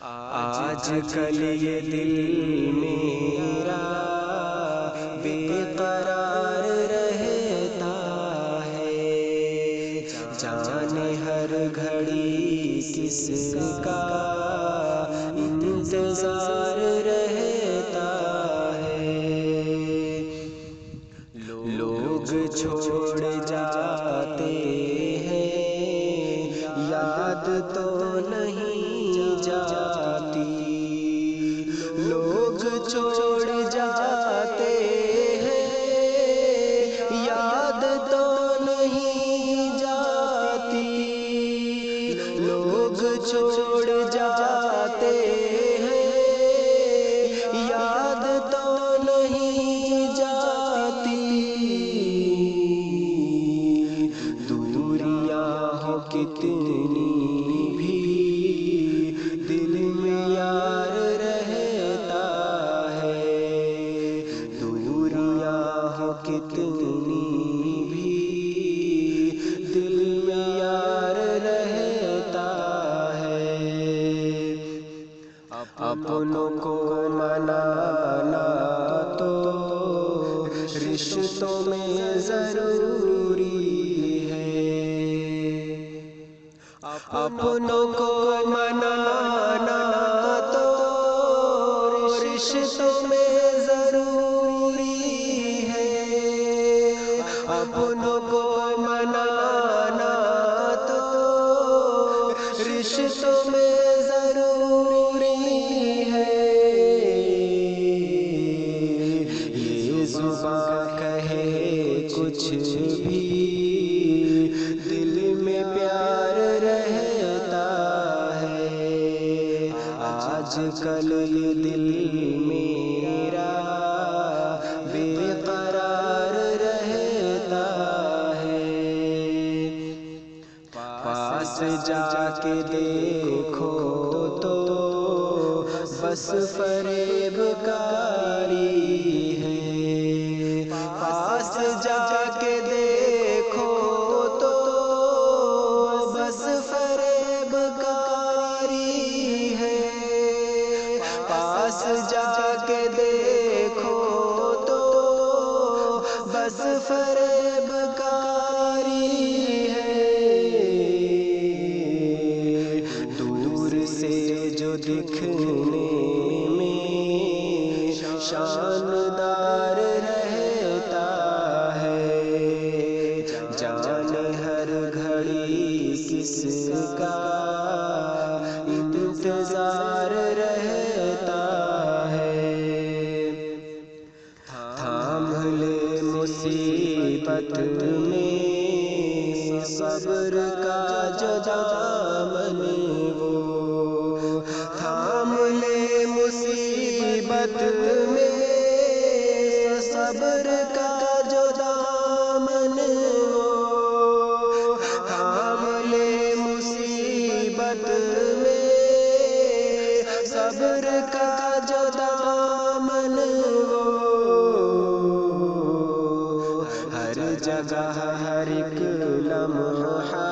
آج کل یہ دل میرا بے قرار رہتا ہے، جانے ہر گھڑی کس کا انتظار رہتا ہے۔ لوگ چھوڑ جاتے ہیں، یاد تو نہیں جاتی۔ لوگ چھوڑ جاتے ہیں، یاد تو نہیں جاتی۔ لوگ چھوڑ جاتے ہیں، یاد تو نہیں جاتی۔ دوریاں ہو کتنی بھی دل میں یار رہتا ہے، دوریاں ہو کتنی بھی دل میں یار رہتا ہے۔ اپنوں کو منانا تو رشتوں میں ضروری ہے، اپنوں کو منانا تو رشتوں میں ضروری ہے، اپنوں کو منانا تو رشتوں میں ضروری ہے۔ یہ زباں کہے کچھ بھی، دل میں پیار رہتا ہے۔ آج کل یہ دل میرا بے قرار رہتا ہے، پاس جا کے دیکھو تو بس فریب کاری ہے، پاس جا کے دیکھو تو بس فریب کاری ہے، پاس جا کے دیکھو تو بس فریب کاری ہے۔ دور سے جو دکھنے میں شاندار رہتا ہے، جانے ہر گھڑی کس کا انتظار رہتا ہے۔ تھام لے مصیبت میں صبر کا جو دامن، وہ تھام لے مصیبت میں صبر کا جو دامن، وہ تھام لے مصیبت میں صبر کا جو دامن، ہر جگہ ہر ایک لمحہ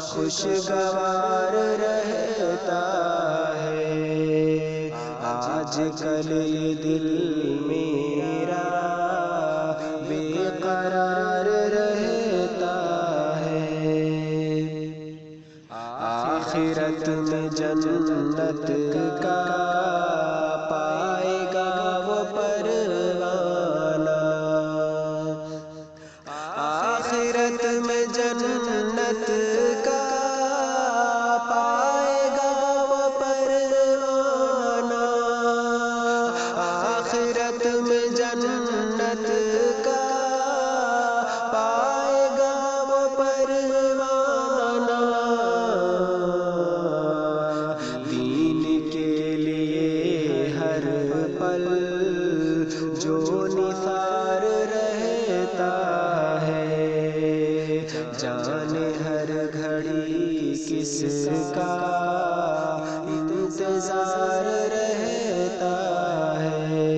خوشگوار رہتا ہے۔ آج کل یہ دل میرا بے قرار رہتا ہے، آخرت میں جنت کا پائے گا وہ پروانہ، آخرت میں جنت کا پائے گا وہ پروانہ، آخرت میں جنت کا پائے گا وہ پروانہ۔ دین کے لیے ہر پل جو نثار رہتا ہے، جانے ہر گھڑی کس کا انتظار رہتا ہے۔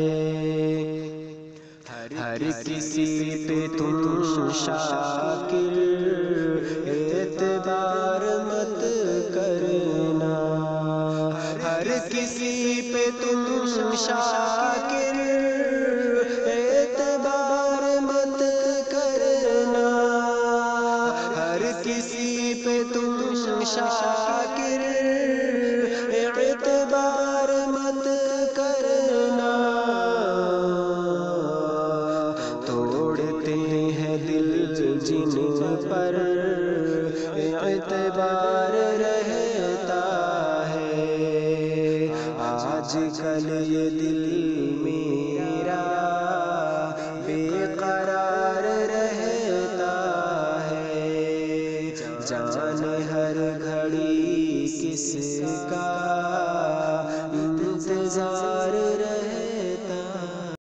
ہر کسی پہ تم شاکر اعتبار مت کرنا، کسی پہ تم شاکر اعتبار مت کرنا، ہر کسی پہ تم شاکر اعتبار مت کرنا، توڑتے ہیں دل جن پر اعتبار رہتا ہے، آج کل یہ دل